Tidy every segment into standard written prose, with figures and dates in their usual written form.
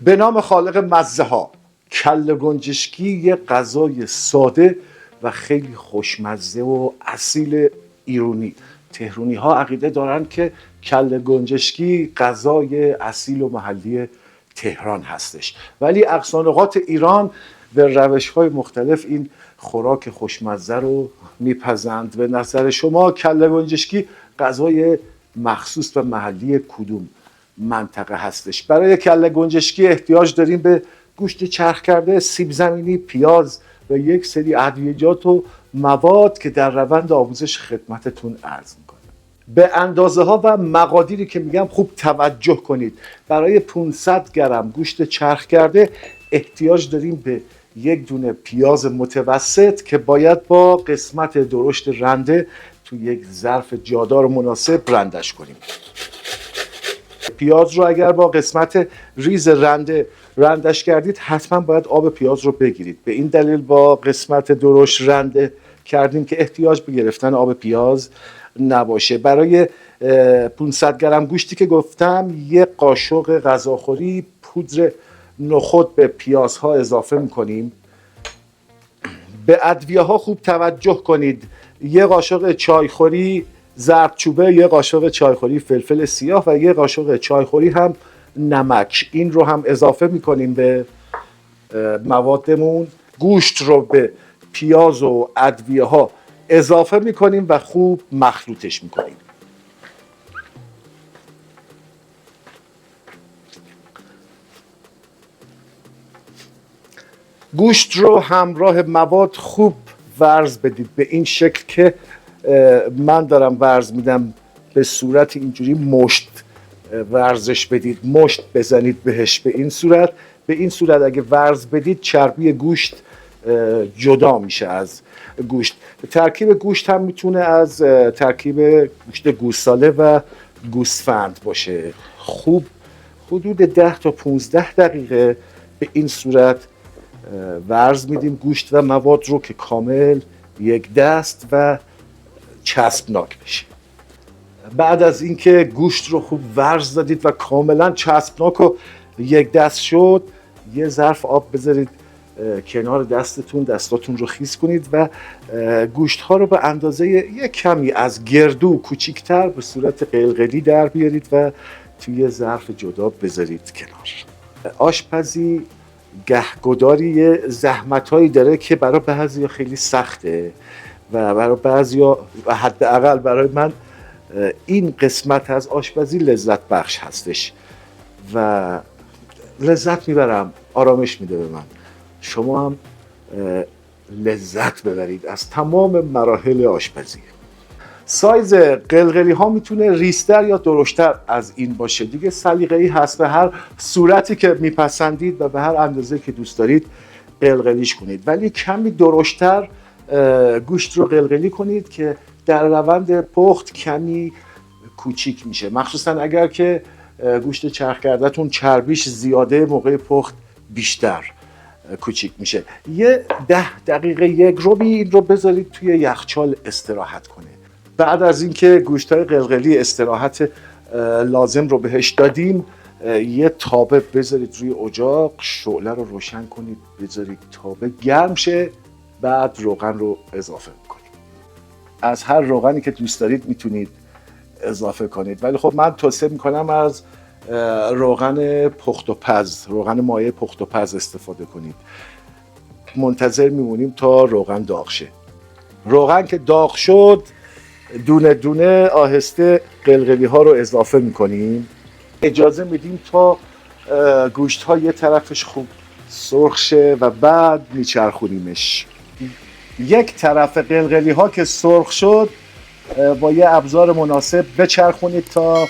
به نام خالق مزه ها، کله گنجشکی یه غذای ساده و خیلی خوشمزه و اصیل ایرانی. تهرانی ها عقیده دارن که کله گنجشکی غذای اصیل و محلی تهران هستش، ولی اقصانقاط ایران به روش های مختلف این خوراک خوشمزه رو میپزند. به نظر شما کله گنجشکی غذای مخصوص و محلی کدوم منطقه هستش؟ برای کله گنجشکی احتیاج داریم به گوشت چرخ کرده، سیب زمینی، پیاز و یک سری ادویجات و مواد که در روند آموزش خدمتتون عرض میکنم. به اندازه ها و مقادیری که میگم خوب توجه کنید. برای 500 گرم گوشت چرخ کرده احتیاج داریم به یک دونه پیاز متوسط که باید با قسمت درشت رنده تو یک ظرف جادار مناسب رندش کنیم. پیاز رو اگر با قسمت ریز رنده رندش کردید حتما باید آب پیاز رو بگیرید. به این دلیل با قسمت درشت رنده کردیم که احتیاج به گرفتن آب پیاز نباشه. برای 500 گرم گوشتی که گفتم یک قاشق غذاخوری پودر نخود به پیازها اضافه میکنیم. به ادویه ها خوب توجه کنید. یک قاشق چایخوری زردچوبه، یک قاشق چایخوری فلفل سیاه و یک قاشق چایخوری هم نمک، این رو هم اضافه میکنیم به موادمون. گوشت رو به پیاز و ادویه ها اضافه میکنیم و خوب مخلوطش میکنیم. گوشت رو همراه مواد خوب ورز بدید به این شکل که من دارم ورز میدم، به صورت اینجوری مشت ورزش بدید، مشت بزنید بهش. به این صورت اگه ورز بدید چربی گوشت جدا میشه از گوشت. ترکیب گوشت هم میتونه از ترکیب گوشت گوساله و گوسفند باشه. خوب حدود 10 تا 15 دقیقه به این صورت ورز میدیم گوشت و مواد رو که کامل یک دست و چسبناک بشه. بعد از اینکه گوشت رو خوب ورز دادید و کاملا چسبناک و یک دست شد، یه ظرف آب بذارید کنار دستاتون رو خیس کنید و گوشت ها رو به اندازه یک کمی از گردو کوچیکتر به صورت قلقلی در بیارید و توی ظرف جدا بذارید کنار. آشپزی گهگداری یه زحمتایی داره که برای بعضیا خیلی سخته و برای بعضیا و حداقل برای من این قسمت از آشپزی لذت بخش هستش و لذت میبرم، آرامش میده به من. شما هم لذت ببرید از تمام مراحل آشپزی. سایز قلقلی ها میتونه ریزتر یا درشتر از این باشه، دیگه سلیقه‌ای هست. به هر صورتی که میپسندید و به هر اندازه که دوست دارید قلقلیش کنید، ولی کمی درشتر گوشت رو قلقلی کنید که در روند پخت کمی کوچیک میشه، مخصوصا اگر که گوشت چرخ کرده‌تون چربیش زیاده، موقع پخت بیشتر کوچیک میشه. یه 10 دقیقه یک روبی این رو بذارید توی یخچال استراحت کنه. بعد از اینکه گوشت‌های قلقلی استراحت لازم رو بهش دادیم، یه تابه بذارید روی اجاق، شعله رو روشن کنید، بذارید تابه گرم شه، بعد روغن رو اضافه کنید. از هر روغنی که دوست دارید میتونید اضافه کنید، ولی خب من توصیه میکنم از روغن پخت و پز، روغن مایع پخت و پز استفاده کنید. منتظر میمونیم تا روغن داغ شه. روغن که داغ شد، دونه دونه آهسته قلقلی ها رو اضافه میکنیم. اجازه میدیم تا گوشت ها یه طرفش خوب سرخ شه و بعد میچرخونیمش. یک طرف قلقلی ها که سرخ شد با یه ابزار مناسب بچرخونید تا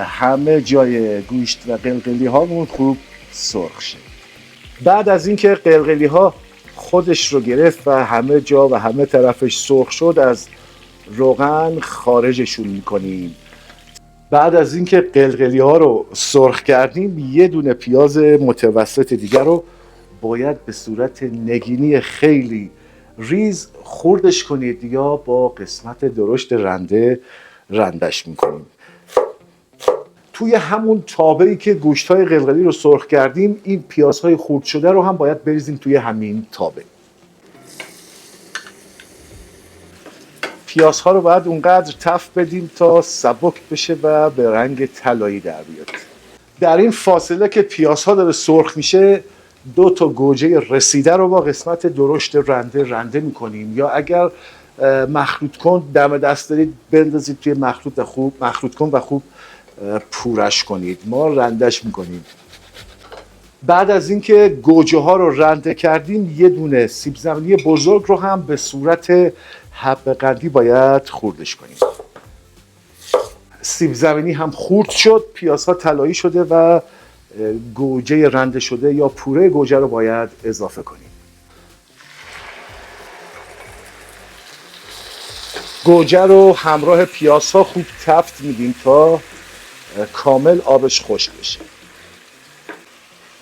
همه جای گوشت و قلقلی هامون خوب سرخ شه. بعد از اینکه قلقلی ها خودش رو گرفت و همه جا و همه طرفش سرخ شد، از روغن خارجشون میکنیم. بعد از اینکه قلقلی ها رو سرخ کردیم، یه دونه پیاز متوسط دیگر رو باید به صورت نگینی خیلی ریز خردش کنید یا با قسمت درشت رنده رندش میکنیم. توی همون تابه‌ای که گوشت‌های قلقلی رو سرخ کردیم این پیازهای خرد شده رو هم باید بریزیم توی همین تابه. پیازها رو باید اونقدر تفت بدیم تا سبک بشه و به رنگ طلایی در بیاد. در این فاصله که پیازها داره سرخ میشه 2 تا گوجه رسیده رو با قسمت درشت رنده میکنیم، یا اگر مخلوط کن دم دست دارید بندازید توی مخلوط کن و خوب پورش کنید. ما رندش میکنیم. بعد از اینکه گوجه ها رو رنده کردیم یه دونه سیب زمینی بزرگ رو هم به صورت حب قندی باید خردش کنیم. سیب زمینی هم خرد شد، پیازها طلایی شده و گوجه رنده شده یا پوره گوجه رو باید اضافه کنیم. گوجه رو همراه پیازها خوب تفت میدیم تا کامل آبش خشک بشه.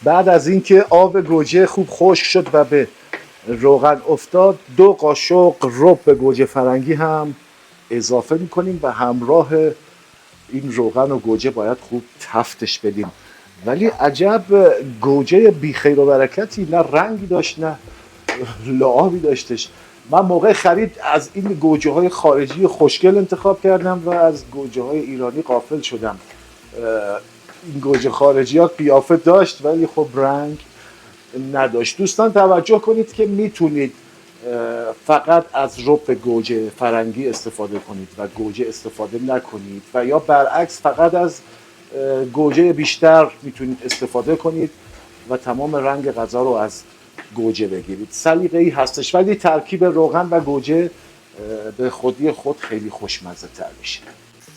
بعد از اینکه آب گوجه خوب خشک شد و به روغن افتاد 2 قاشق رب گوجه فرنگی هم اضافه میکنیم و همراه این روغن و گوجه باید خوب تفتش بدیم. ولی عجب گوجه بیخیر و برکتی، نه رنگی داشت نه لعابی داشتش. من موقع خرید از این گوجه های خارجی خوشگل انتخاب کردم و از گوجه های ایرانی غافل شدم. این گوجه خارجی ها قیافه داشت ولی خب رنگ نداشت. دوستان توجه کنید که میتونید فقط از رب گوجه فرنگی استفاده کنید و گوجه استفاده نکنید، و یا برعکس فقط از گوجه بیشتر میتونید استفاده کنید و تمام رنگ غذا رو از گوجه بگیرید. سلیقه‌ای هستش ولی ترکیب روغن و گوجه به خودی خود خیلی خوشمزه تر میشه.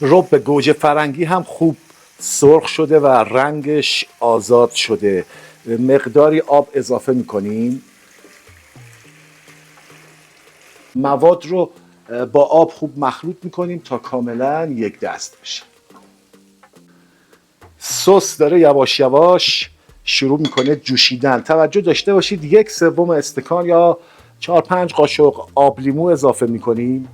رب گوجه فرنگی هم خوب سرخ شده و رنگش آزاد شده. مقداری آب اضافه میکنیم. مواد رو با آب خوب مخلوط میکنیم تا کاملا یک دست بشه. سس داره یواش یواش شروع میکنه جوشیدن. توجه داشته باشید 1/3 استکان یا 4-5 قاشق آب لیمو اضافه میکنیم.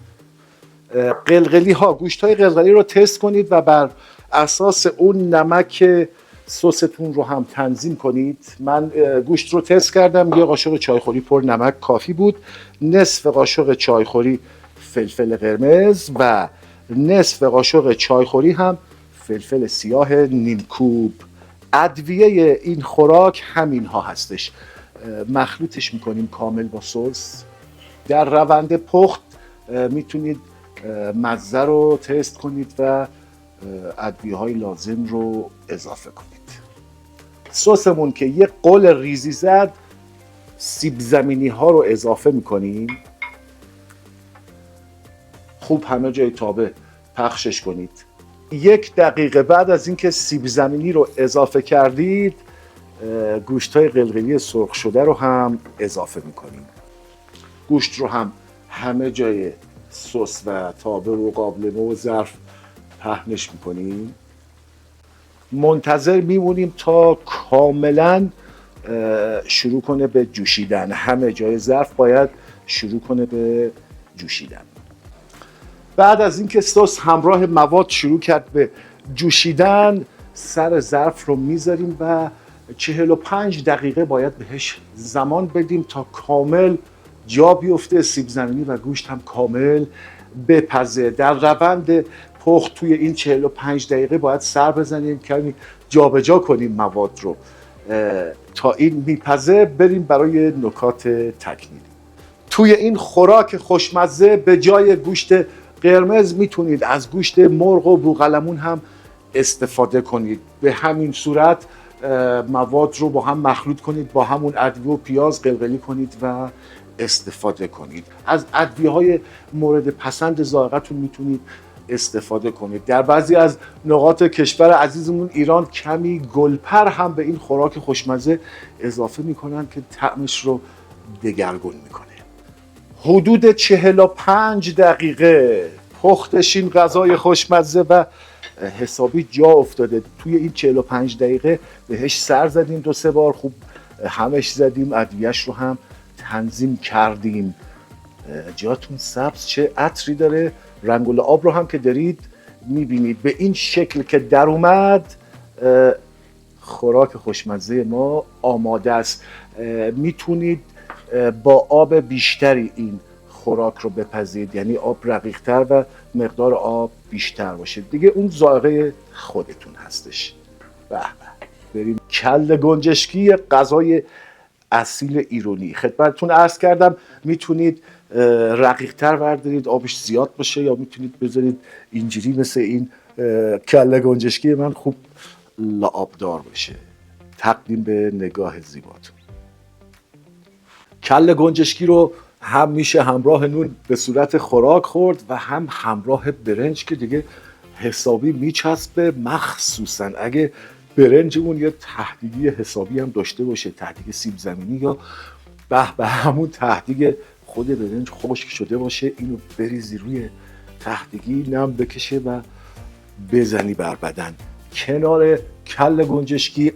قلقلی ها، گوشت های قلقلی رو تست کنید و بر اساس اون نمک سستون رو هم تنظیم کنید. من گوشت رو تست کردم، 1 قاشق چایخوری پر نمک کافی بود، نصف قاشق چایخوری فلفل قرمز و نصف قاشق چایخوری هم فلفل سیاه نیمکوب. ادویه این خوراک همین ها هستش. مخلوطش میکنیم کامل با سس. در روند پخت میتونید مزه رو تست کنید و ادویه های لازم رو اضافه کنید. سسمون که یه قل ریزی زد، سیب زمینی ها رو اضافه میکنیم. خوب همه جای تابه پخشش کنید. 1 دقیقه بعد از اینکه سیب زمینی رو اضافه کردید گوشت های قلقلی سرخ شده رو هم اضافه میکنیم. گوشت رو هم همه جای سس و تابه و قابلمه و ظرف پهنش میکنیم. منتظر میمونیم تا کاملا شروع کنه به جوشیدن. همه جای ظرف باید شروع کنه به جوشیدن. بعد از اینکه سس همراه مواد شروع کرد به جوشیدن سر ظرف رو میذاریم و 45 دقیقه باید بهش زمان بدیم تا کامل جا بیفته، سیب زمینی و گوشت هم کامل بپزه. در روند پخت توی این 45 دقیقه باید سر بزنیم، کمی جابجا کنیم مواد رو تا این میپزه. بریم برای نکات تکمیلی. توی این خوراک خوشمزه به جای گوشت قرمز میتونید از گوشت مرغ و بوقلمون هم استفاده کنید. به همین صورت مواد رو با هم مخلوط کنید، با همون ادویه و پیاز قلقلی کنید و استفاده کنید. از ادویه‌های مورد پسند ذائقه‌تون میتونید استفاده کنید. در بعضی از نقاط کشور عزیزمون ایران کمی گلپر هم به این خوراک خوشمزه اضافه میکنن که طعمش رو دگرگون میکنه. حدود 45 دقیقه پختش این غذای خوشمزه و حسابی جا افتاده. توی این 45 دقیقه بهش سر زدیم 2-3 بار، خوب همش زدیم، ادویه‌اش رو هم تنظیم کردیم. جاتون سبز، چه عطری داره. رنگ آب رو هم که دارید میبینید به این شکل که در اومد خوراک خوشمزه ما آماده است. میتونید با آب بیشتری این خوراک رو بپزید، یعنی آب رقیق‌تر و مقدار آب بیشتر باشه دیگه، اون ذائقه خودتون هستش. به به. بریم کله گنجشکی، غذای اصیل ایرانی. خدمتتون عرض کردم میتونید رقیق‌تر بردارید آبش زیاد باشه، یا میتونید بذارید اینجوری مثل این کله گنجشکی من خوب لعابدار باشه. تقدیم به نگاه زیباتون. کله گنجشکی رو هم میشه همراه نون به صورت خوراک خورد و هم همراه برنج که دیگه حسابی میچسبه، مخصوصا اگه برنجمون یه تهدیگی حسابی هم داشته باشه، تهدیگ سیب زمینی یا به همون تهدیگ خود برنج خشک شده باشه، اینو بریزی روی تهدیگی، نم بکشه و بزنی بر بدن. کنار کله گنجشکی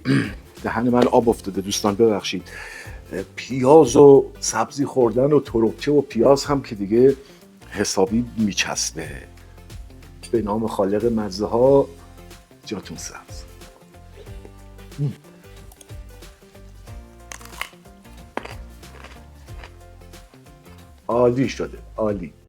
دهن من آب افتاده دوستان، ببخشید. پیاز و سبزی خوردن و تربچه و پیاز هم که دیگه حسابی میچسبه. به نام خالق مزه ها، جاتون سبز. عالی شده، عالی.